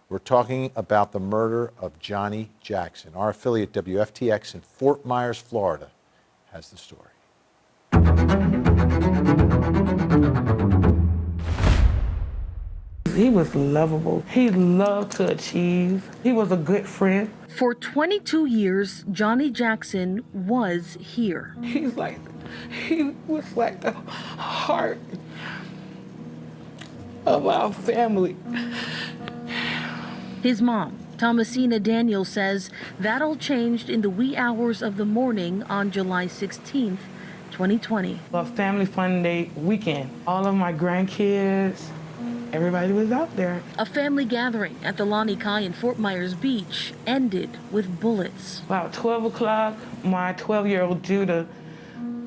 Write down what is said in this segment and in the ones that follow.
We're talking about the murder of Johnny Jackson. Our affiliate WFTX in Fort Myers, Florida, has the story. He was lovable. He loved to achieve. He was a good friend. For 22 years, Johnny Jackson was here. He was like the heart of our family. His mom, Thomasina Daniels, says that all changed in the wee hours of the morning on July 16th, 2020. A family fun day weekend. All of my grandkids, everybody was out there. A family gathering at the Lani Kai in Fort Myers Beach ended with bullets. About 12 o'clock, my 12-year-old Judah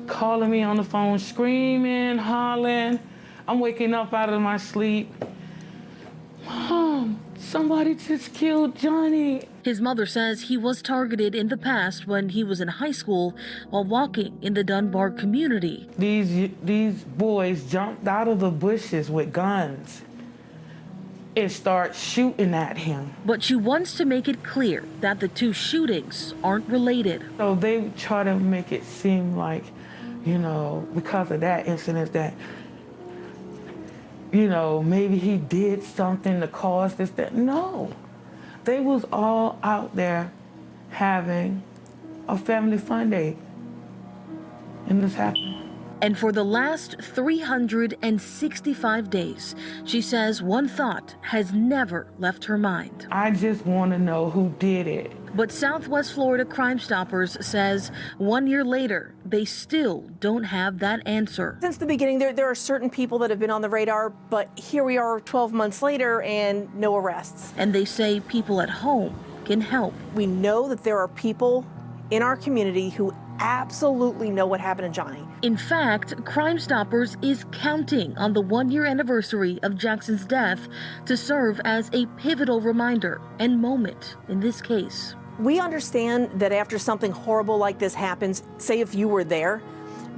calling me on the phone, screaming, hollering. I'm waking up out of my sleep. Mom, somebody just killed Johnny. His mother says he was targeted in the past when he was in high school while walking in the Dunbar community. These boys jumped out of the bushes with guns and start shooting at him. But she wants to make it clear that the two shootings aren't related. So they try to make it seem like, because of that incident that, maybe he did something to cause this, that. No, they was all out there having a family fun day, and this happened. And for the last 365 days, she says one thought has never left her mind. I just want to know who did it. But Southwest Florida Crime Stoppers says 1 year later, they still don't have that answer. Since the beginning, there are certain people that have been on the radar, but here we are 12 months later and no arrests. And they say people at home can help. We know that there are people in our community who absolutely know what happened to Johnny. In fact, Crime Stoppers is counting on the 1 year anniversary of Jackson's death to serve as a pivotal reminder and moment in this case. We understand that after something horrible like this happens, say if you were there,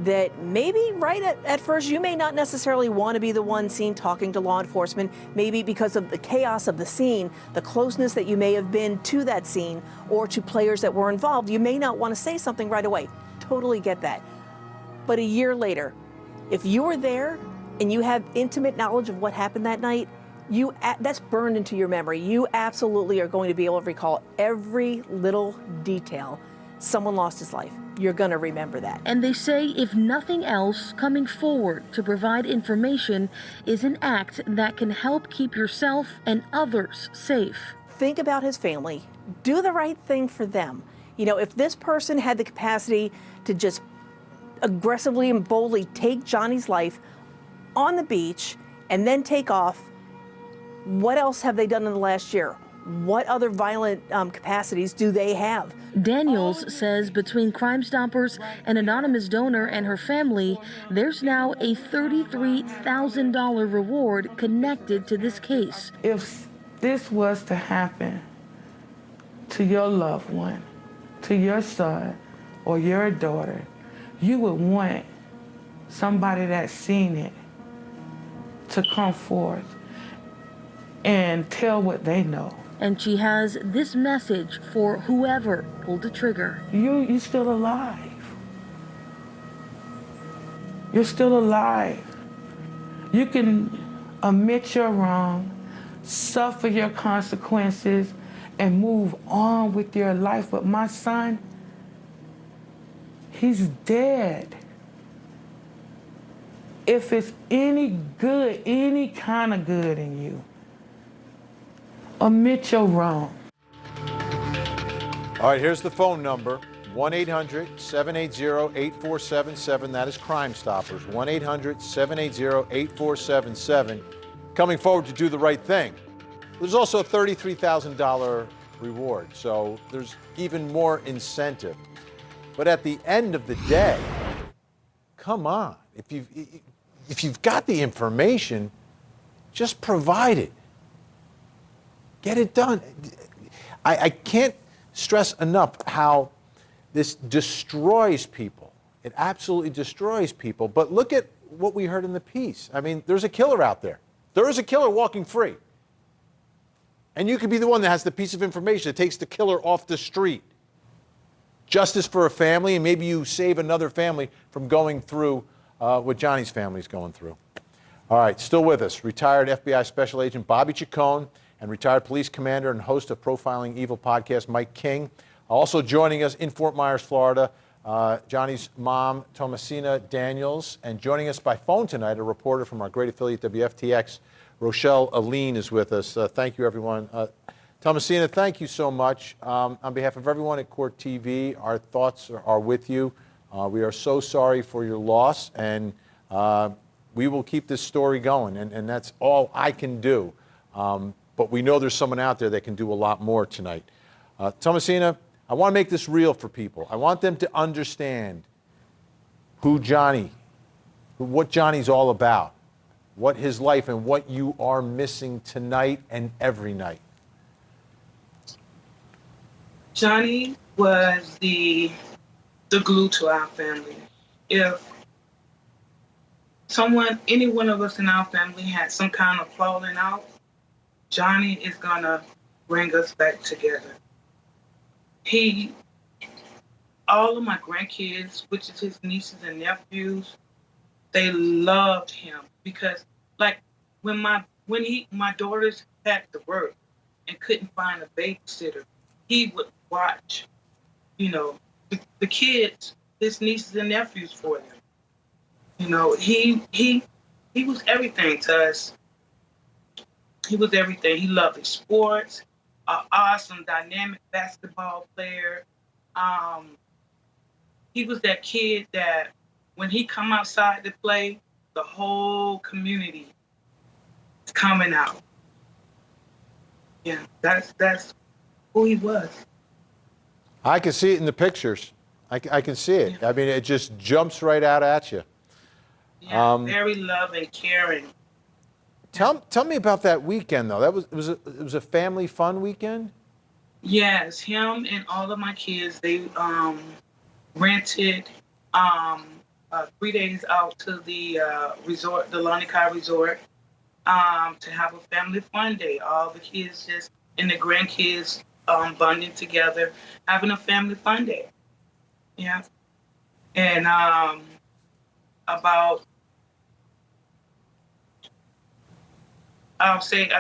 that maybe right at first you may not necessarily want to be the one seen talking to law enforcement, maybe because of the chaos of the scene, the closeness that you may have been to that scene or to players that were involved. You may not want to say something right away. Totally get that. But a year later, if you were there and you have intimate knowledge of what happened that night, that's burned into your memory. You absolutely are going to be able to recall every little detail. Someone lost his life. You're going to remember that. And they say if nothing else, coming forward to provide information is an act that can help keep yourself and others safe. Think about his family. Do the right thing for them. If this person had the capacity to just aggressively and boldly take Johnny's life on the beach and then take off, what else have they done in the last year? What other violent capacities do they have? Daniels says between Crime Stoppers, an anonymous donor, and her family, there's now a $33,000 reward connected to this case. If this was to happen to your loved one, to your son or your daughter, you would want somebody that's seen it to come forth and tell what they know. And she has this message for whoever pulled the trigger. You're still alive. You're still alive. You can admit you're wrong, suffer your consequences, and move on with your life. But my son, he's dead. If it's any good, any kind of good in you, admit you're wrong. All right, here's the phone number, 1-800-780-8477. That is Crime Stoppers, 1-800-780-8477. Coming forward to do the right thing. There's also a $33,000 reward, so there's even more incentive. But at the end of the day, come on. If you've got the information, just provide it. Get it done. I can't stress enough how this destroys people. It absolutely destroys people. But look at what we heard in the piece. I mean, there's a killer out there. There is a killer walking free. And you could be the one that has the piece of information that takes the killer off the street. Justice for a family, and maybe you save another family from going through what Johnny's family is going through. All right, still with us, retired FBI Special Agent Bobby Chacon and retired police commander and host of Profiling Evil podcast, Mike King. Also joining us in Fort Myers, Florida, Johnny's mom, Thomasina Daniels. And joining us by phone tonight, a reporter from our great affiliate, WFTX, Rochelle Aline is with us. Thank you, everyone. Thomasina, thank you so much. On behalf of everyone at Court TV, our thoughts are with you. We are so sorry for your loss, and we will keep this story going, and that's all I can do. But we know there's someone out there that can do a lot more tonight. Thomasina, I want to make this real for people. I want them to understand what Johnny's all about, what his life and what you are missing tonight and every night. Johnny was the glue to our family. If any one of us in our family had some kind of falling out, Johnny is gonna bring us back together. All of my grandkids, which is his nieces and nephews, they loved him because, like, when my daughters had to work and couldn't find a babysitter, he would watch, the kids, his nieces and nephews for them. He was everything to us. He was everything. He loved his sports, an awesome, dynamic basketball player. He was that kid that when he come outside to play, the whole community is coming out. Yeah, that's who he was. I can see it in the pictures. I can see it. Yeah. I mean, it just jumps right out at you. Yeah, very loving, caring. Tell me about that weekend, though. It was a family fun weekend? Yes, him and all of my kids, they rented 3 days out to the resort, the Lanikai Resort, to have a family fun day. All the kids and the grandkids bonding together, having a family fun day. Yeah. And I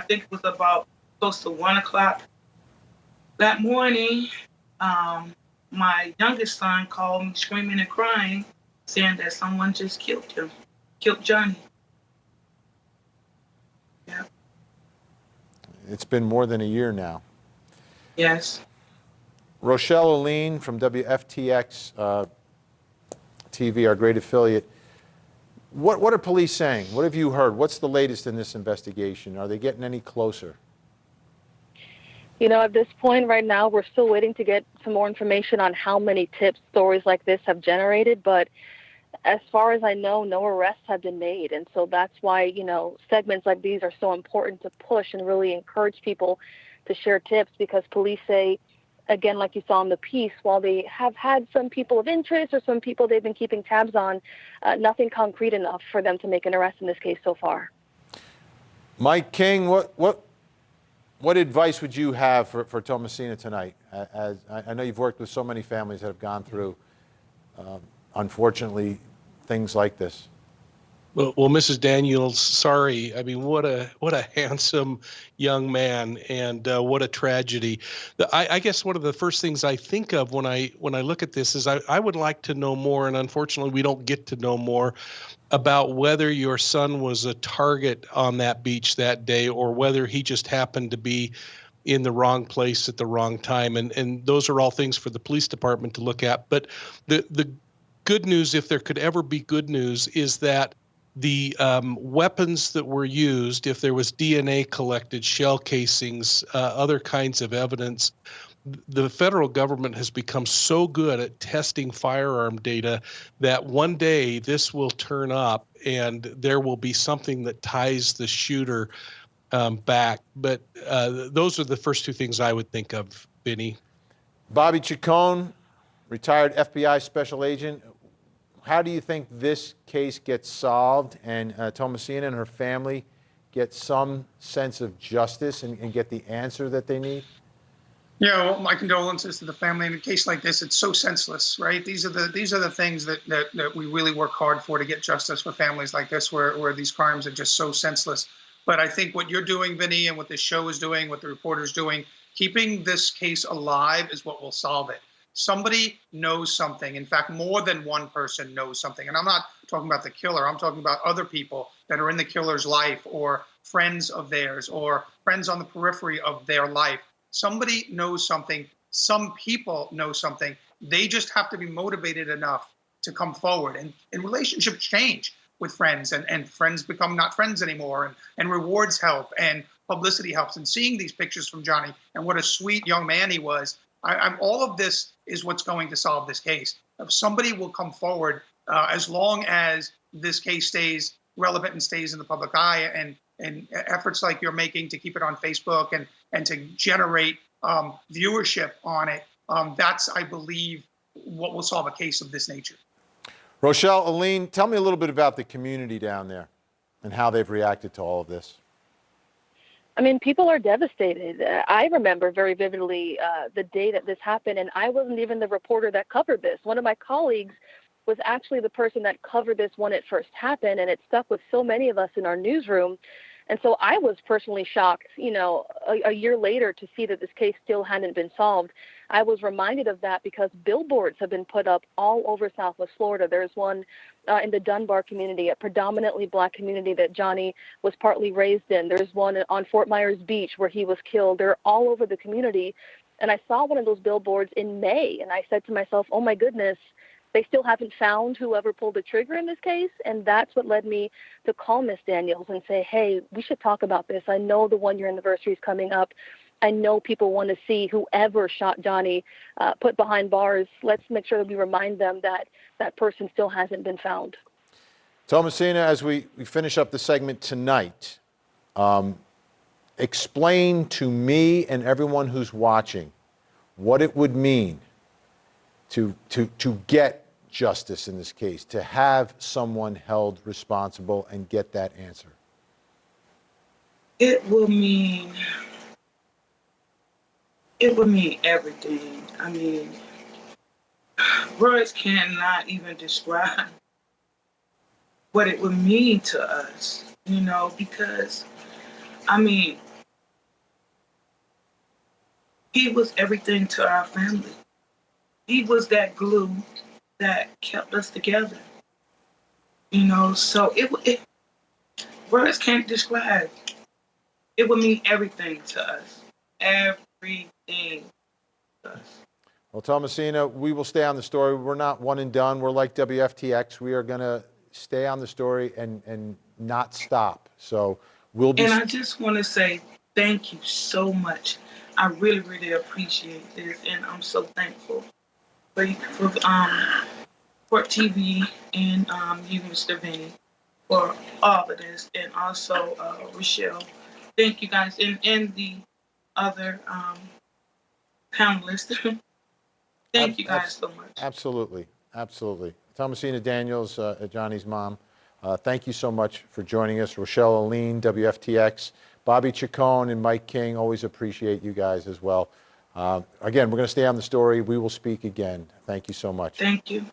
think it was about close to 1:00 that morning, my youngest son called me screaming and crying, saying that someone just killed Johnny. Yeah. It's been more than a year now. Yes. Rochelle Aline from WFTX TV, our great affiliate. What are police saying? What have you heard? What's the latest in this investigation? Are they getting any closer? At this point right now, we're still waiting to get some more information on how many tips stories like this have generated. But as far as I know, no arrests have been made. And so that's why, segments like these are so important to push and really encourage people to share tips, because police say, again, like you saw in the piece, while they have had some people of interest or some people they've been keeping tabs on, nothing concrete enough for them to make an arrest in this case so far. Mike King, what advice would you have for Thomasina tonight? As I know you've worked with so many families that have gone through, unfortunately, things like this. Well, Mrs. Daniels, sorry. I mean, what a handsome young man, and what a tragedy. I guess one of the first things I think of when I look at this is I would like to know more, and unfortunately, we don't get to know more about whether your son was a target on that beach that day, or whether he just happened to be in the wrong place at the wrong time. And those are all things for the police department to look at. But the good news, if there could ever be good news, is that the weapons that were used, if there was DNA collected, shell casings, other kinds of evidence, the federal government has become so good at testing firearm data that one day this will turn up and there will be something that ties the shooter back. But those are the first two things I would think of, Vinny. Bobby Chacon, retired FBI special agent. How do you think this case gets solved and Thomasina and her family get some sense of justice and get the answer that they need? Yeah, well, my condolences to the family. In a case like this, it's so senseless, right? These are the things that we really work hard for, to get justice for families like this, where these crimes are just so senseless. But I think what you're doing, Vinny, and what this show is doing, what the reporter's doing, keeping this case alive is what will solve it. Somebody knows something. In fact, more than one person knows something. And I'm not talking about the killer. I'm talking about other people that are in the killer's life, or friends of theirs, or friends on the periphery of their life. Somebody knows something. Some people know something. They just have to be motivated enough to come forward. And relationships change with friends, and friends become not friends anymore, and rewards help, and publicity helps. And seeing these pictures from Johnny, and what a sweet young man he was, all of this is what's going to solve this case. If somebody will come forward, as long as this case stays relevant and stays in the public eye, and efforts like you're making to keep it on Facebook, and to generate viewership on it, that's, I believe, what will solve a case of this nature. Rochelle, Aline, tell me a little bit about the community down there and how they've reacted to all of this. I mean, people are devastated. I remember very vividly the day that this happened, and I wasn't even the reporter that covered this. One of my colleagues was actually the person that covered this when it first happened, and it stuck with so many of us in our newsroom. And so I was personally shocked, a year later, to see that this case still hadn't been solved. I was reminded of that because billboards have been put up all over Southwest Florida. There's one in the Dunbar community, a predominantly Black community that Johnny was partly raised in. There's one on Fort Myers Beach where he was killed. They're all over the community. And I saw one of those billboards in May, and I said to myself, oh my goodness, they still haven't found whoever pulled the trigger in this case. And that's what led me to call Miss Daniels and say, hey, we should talk about this. I know the 1-year anniversary is coming up. I know people want to see whoever shot Johnny put behind bars. Let's make sure that we remind them that that person still hasn't been found. Thomasina, as we finish up the segment tonight, explain to me and everyone who's watching what it would mean to get justice in this case, to have someone held responsible and get that answer. It will mean everything. I mean, words cannot even describe what it would mean to us, because, I mean, he was everything to our family. He was that glue that kept us together, so words can't describe. It would mean everything to us, everything to us. Well, Thomasina, we will stay on the story. We're not one and done. We're like WFTX. We are going to stay on the story and not stop. So we'll be. And I just want to say thank you so much. I really, really appreciate this, and I'm so thankful for Court TV and you, Mr. Vinny, for all of this, and also Rochelle. Thank you guys, and the other panelists. Thank you guys so much. Absolutely, absolutely. Thomasina Daniels, Johnny's mom, thank you so much for joining us. Rochelle, Aline, WFTX, Bobby Chacon, and Mike King, always appreciate you guys as well. Again, we're going to stay on the story. We will speak again. Thank you so much. Thank you.